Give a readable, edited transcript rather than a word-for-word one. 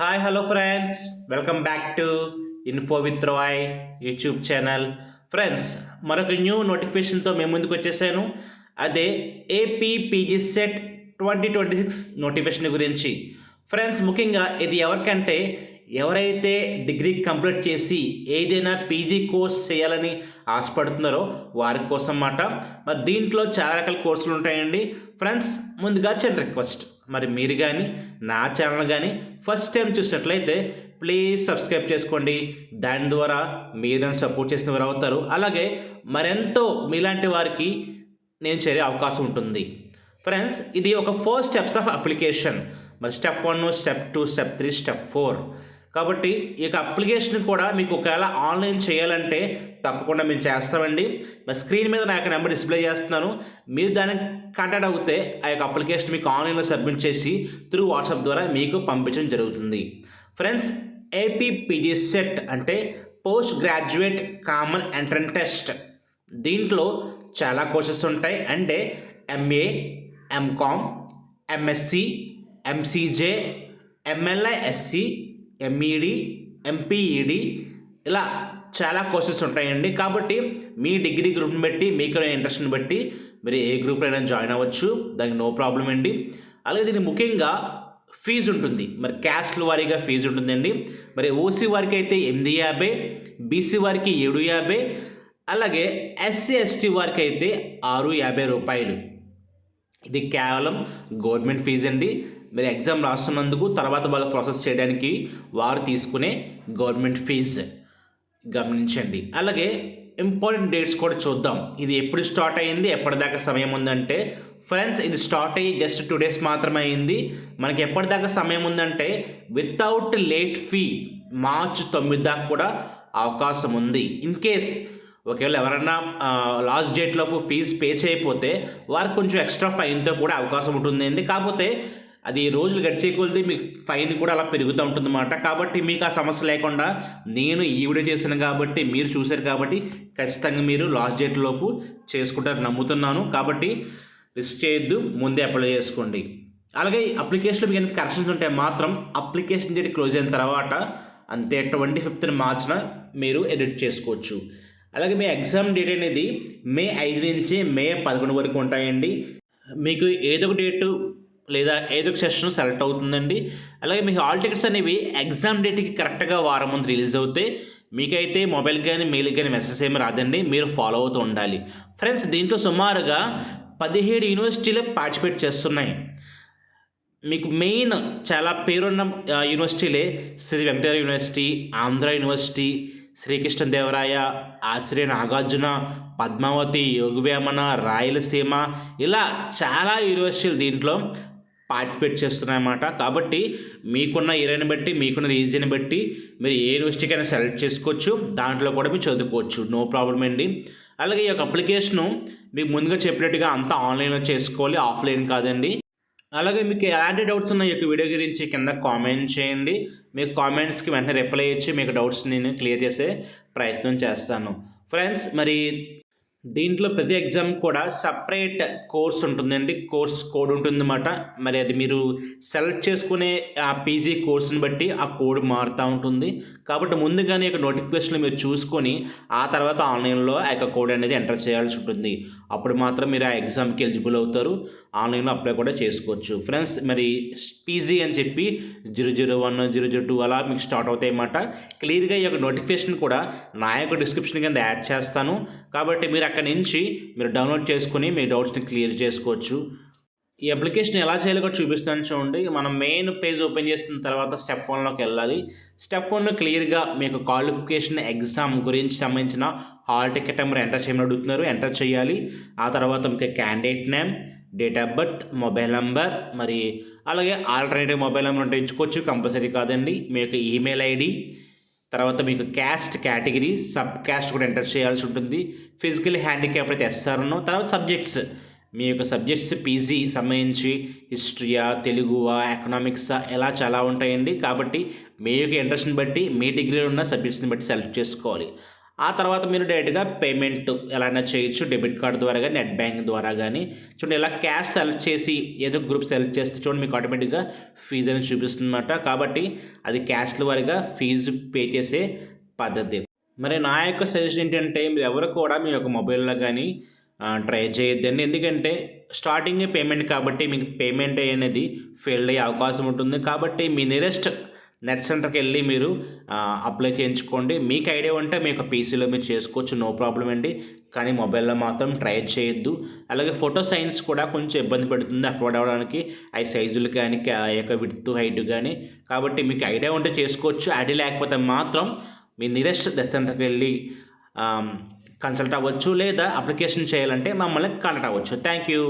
Hi hello friends, welcome back to info with Roy YouTube channel. Friends, మరొక new నోటిఫికేషన్తో మేము ముందుకు వచ్చేసాను. అదే ఏపీ పీజీ సెట్ 2026 నోటిఫికేషన్ గురించి. ఫ్రెండ్స్, ముఖ్యంగా ఇది ఎవరికంటే ఎవరైతే డిగ్రీ కంప్లీట్ చేసి ఏదైనా పీజీ కోర్స్ చేయాలని ఆశపడుతున్నారో వారి కోసం అన్నమాట. మరి దీంట్లో చాలా రకాల కోర్సులు ఉంటాయండి. ఫ్రెండ్స్, ముందుగా చిన్న రిక్వెస్ట్, మరి మీరు కానీ నా ఛానల్ కానీ ఫస్ట్ టైం చూసినట్లయితే ప్లీజ్ సబ్స్క్రైబ్ చేసుకోండి. దాని ద్వారా మీరు నన్ను సపోర్ట్ చేసిన వారు అవుతారు. అలాగే మరెంతో మీలాంటి వారికి నేను చేరే అవకాశం ఉంటుంది. ఫ్రెండ్స్, ఇది ఒక 4 స్టెప్స్ ఆఫ్ అప్లికేషన్. మరి స్టెప్ 1, స్టెప్ 2, స్టెప్ 3, స్టెప్ 4. కాబట్టి ఈ యొక్క అప్లికేషన్ కూడా మీకు ఒకవేళ ఆన్లైన్ చేయాలంటే తప్పకుండా మేము చేస్తామండి. మరి స్క్రీన్ మీద నా యొక్క నెంబర్ డిస్ప్లే చేస్తున్నాను. మీరు దానికి కాంటాక్ట్ అవుతే ఆ యొక్క అప్లికేషన్ మీకు ఆన్లైన్లో సబ్మిట్ చేసి త్రూ వాట్సాప్ ద్వారా మీకు పంపించడం జరుగుతుంది. ఫ్రెండ్స్, ఏపీ పీజీ సెట్ అంటే post graduate common entrance test. దీంట్లో చాలా కోర్సెస్ ఉంటాయి. అంటే MA, MCom, MSc, MCJ, MLISc, MEd, MPEd, ఇలా చాలా కోర్సెస్ ఉంటాయండి. కాబట్టి మీ డిగ్రీ గ్రూప్ని బట్టి, మీకు ఇంట్రెస్ట్ని బట్టి మీరు ఏ గ్రూప్లో అయినా జాయిన్ అవ్వచ్చు. దానికి నో ప్రాబ్లం అండి. అలాగే దీనికి ముఖ్యంగా ఫీజు ఉంటుంది. మరి క్యాస్ట్ల వారీగా ఫీజు ఉంటుందండి. మరి ఓసీ వారికి అయితే 850, బీసీ వారికి 750, అలాగే ఎస్సీ ఎస్టీ వారికి అయితే 650 రూపాయలు. ఇది కేవలం గవర్నమెంట్ ఫీజు అండి. మీరు ఎగ్జామ్ రాస్తున్నందుకు తర్వాత వాళ్ళు ప్రాసెస్ చేయడానికి వారు తీసుకునే గవర్నమెంట్ ఫీజు గమనించండి. అలాగే ఇంపార్టెంట్ డేట్స్ కూడా చూద్దాం. ఇది ఎప్పుడు స్టార్ట్ అయ్యింది, ఎప్పటిదాకా సమయం ఉందంటే ఫ్రెండ్స్, ఇది స్టార్ట్ అయ్యి జస్ట్ 2 days మాత్రమే అయింది. మనకి ఎప్పటిదాకా సమయం ఉందంటే వితౌట్ లేట్ ఫీ మార్చి 9 దాకా కూడా అవకాశం ఉంది. ఇన్ కేస్ ఒకవేళ ఎవరైనా లాస్ట్ డేట్లో ఫీజు పే చేయకపోతే వారికి కొంచెం ఎక్స్ట్రా ఫైన్తో కూడా అవకాశం ఉంటుందండి. కాకపోతే అది రోజులు గడిచే కొద్దీ మీకు ఫైన్ కూడా అలా పెరుగుతూ ఉంటుందన్నమాట. కాబట్టి మీకు ఆ సమస్య లేకుండా నేను ఈ వీడియో చేశాను కాబట్టి, మీరు చూశారు కాబట్టి ఖచ్చితంగా మీరు లాస్ట్ డేట్లోపు చేసుకుంటారు నమ్ముతున్నాను. కాబట్టి రిస్క్ చేయొద్దు, ముందే అప్లై చేసుకోండి. అలాగే అప్లికేషన్లో మీకు కరెక్షన్స్ ఉంటే మాత్రం అప్లికేషన్ డేట్ క్లోజ్ అయిన తర్వాత అంతే 25th మార్చిన మీరు ఎడిట్ చేసుకోవచ్చు. అలాగే మీ ఎగ్జామ్ డేట్ అనేది మే 5 నుంచి మే 11 వరకు ఉంటాయండి. మీకు ఏదో ఒక డేటు లేదా ఏదో ఒక సెషన్ సెలెక్ట్ అవుతుందండి. అలాగే మీకు హాల్ టికెట్స్ అనేవి ఎగ్జామ్ డేట్కి కరెక్ట్గా వారం ముందు రిలీజ్ అవుతాయి. మీకైతే మొబైల్ కానీ మెయిల్ కానీ మెసేజ్ ఏమి రాదండి, మీరు ఫాలో అవుతూ ఉండాలి. ఫ్రెండ్స్, దీంట్లో సుమారుగా 17 యూనివర్సిటీలు పార్టిసిపేట్ చేస్తున్నాయి. మీకు మెయిన్ చాలా పేరున్న యూనివర్సిటీలే శ్రీ వెంకటేశ్వర యూనివర్సిటీ, ఆంధ్ర యూనివర్సిటీ, శ్రీకృష్ణదేవరాయ, ఆచార్య నాగార్జున, పద్మావతి, యోగవేమన, రాయలసీమ, ఇలా చాలా యూనివర్సిటీలు దీంట్లో పార్టిసిపేట్ చేస్తున్నాయన్నమాట. కాబట్టి మీకున్న ఏరియాని బట్టి, మీకున్న రీజియన్ బట్టి మీరు ఏ యూనివర్సిటీకైనా సెలెక్ట్ చేసుకోవచ్చు. దాంట్లో కూడా మీరు చదువుకోవచ్చు, నో ప్రాబ్లం అండి. అలాగే ఈ యొక్క అప్లికేషను మీకు ముందుగా చెప్పినట్టుగా అంతా ఆన్లైన్లో చేసుకోవాలి, ఆఫ్లైన్ కాదండి. అలాగే మీకు ఎలాంటి డౌట్స్ ఉన్న ఈ యొక్క వీడియో గురించి కింద కామెంట్ చేయండి. మీకు కామెంట్స్కి వెంటనే రిప్లై ఇచ్చి మీకు డౌట్స్ నేను క్లియర్ చేసే ప్రయత్నం చేస్తాను. ఫ్రెండ్స్, మరి దీంట్లో ప్రతి ఎగ్జామ్ కూడా సపరేట్ కోర్స్ ఉంటుందండి, కోర్స్ కోడ్ ఉంటుందన్నమాట. మరి అది మీరు సెలెక్ట్ చేసుకునే ఆ పీజీ కోర్స్ని బట్టి ఆ కోడ్ మారుతూ ఉంటుంది. కాబట్టి ముందుగానే యొక్క నోటిఫికేషన్లు మీరు చూసుకొని ఆ తర్వాత ఆన్లైన్లో ఆ యొక్క కోడ్ అనేది ఎంటర్ చేయాల్సి ఉంటుంది. అప్పుడు మాత్రం మీరు ఆ ఎగ్జామ్కి ఎలిజిబుల్ అవుతారు, ఆన్లైన్లో అప్లై కూడా చేసుకోవచ్చు. ఫ్రెండ్స్, మరి పీజీ అని చెప్పి 001, 002 అలా మీకు స్టార్ట్ అవుతాయి అన్నమాట. క్లియర్గా ఈ యొక్క నోటిఫికేషన్ కూడా నా యొక్క డిస్క్రిప్షన్ కింద యాడ్ చేస్తాను. కాబట్టి మీరు అక్కడి నుంచి మీరు డౌన్లోడ్ చేసుకుని మీ డౌట్స్ని క్లియర్ చేసుకోవచ్చు. ఈ అప్లికేషన్ ఎలా చేయాలో కూడా చూపిస్తాను చూడండి. మనం మెయిన్ పేజ్ ఓపెన్ చేసిన తర్వాత స్టెప్ 1లోకి వెళ్ళాలి. స్టెప్ 1లో క్లియర్గా మీకు క్వాలిఫికేషన్ ఎగ్జామ్ గురించి సంబంధించిన హాల్ టికెట్ నెంబర్ ఎంటర్ చేయమని అడుగుతున్నారు, ఎంటర్ చేయాలి. ఆ తర్వాత మీకు candidate name, date of birth, mobile number, మరి అలాగే ఆల్టర్నేటివ్ మొబైల్ నెంబర్ ఉంటే ఎంచుకోవచ్చు, కంపల్సరీ కాదండి. మీ యొక్క ఈమెయిల్ ఐడి, తర్వాత మీకు క్యాస్ట్ కేటగిరీ, సబ్ క్యాస్ట్ కూడా ఎంటర్ చేయాల్సి ఉంటుంది. ఫిజికల్ హ్యాండిక్యాప్ అయితే ఎస్ఆర్ను. తర్వాత సబ్జెక్ట్స్, మీ యొక్క సబ్జెక్ట్స్ పీజీ సంబంధించి హిస్టరీయా, తెలుగువా, ఎకనామిక్సా, ఇలా చాలా ఉంటాయండి. కాబట్టి మీ యొక్క ఇంట్రెస్ట్ని బట్టి మీ డిగ్రీలో ఉన్న సబ్జెక్ట్స్ని బట్టి సెలెక్ట్ చేసుకోవాలి. ఆ తర్వాత మీరు డైరెక్ట్గా పేమెంట్ ఎలా అయినా చేయొచ్చు, డెబిట్ కార్డ్ ద్వారా కానీ, నెట్ బ్యాంకింగ్ ద్వారా కానీ. చూడండి, ఇలా క్యాష్ సెలెక్ట్ చేసి ఏదో గ్రూప్ సెలెక్ట్ చేస్తే చూడండి మీకు ఆటోమేటిక్గా ఫీజు అనేది చూపిస్తుంది అన్నమాట. కాబట్టి అది క్యాష్ల వారీగా ఫీజు పే చేసే పద్ధతి. మరి నా యొక్క సజెషన్ ఏంటంటే, మీరు ఎవరు కూడా మీ యొక్క మొబైల్లో కానీ ట్రై చేయొద్దండి. ఎందుకంటే స్టార్టింగే పేమెంట్ కాబట్టి మీకు పేమెంట్ అనేది ఫెయిల్ అయ్యే అవకాశం ఉంటుంది. కాబట్టి మీ నియరెస్ట్ నెట్ సెంటర్కి వెళ్ళి మీరు అప్లై చేయించుకోండి. మీకు ఐడియా ఉంటే మీ యొక్క పీసీలో మీరు చేసుకోవచ్చు, నో ప్రాబ్లం అండి. కానీ మొబైల్లో మాత్రం ట్రై చేయొద్దు. అలాగే ఫోటో సైన్స్ కూడా కొంచెం ఇబ్బంది పడుతుంది అప్లోడ్ అవ్వడానికి, అవి సైజులు కానీ, యొక్క విడ్త్ హైట్ కానీ. కాబట్టి మీకు ఐడియా ఉంటే చేసుకోవచ్చు. ఐడియా లేకపోతే మాత్రం మీ నియరెస్ట్ నెట్ సెంటర్కి వెళ్ళి కన్సల్ట్ అవ్వచ్చు, లేదా అప్లికేషన్ చేయాలంటే మమ్మల్ని కాంటాక్ట్ అవ్వచ్చు. Thank you.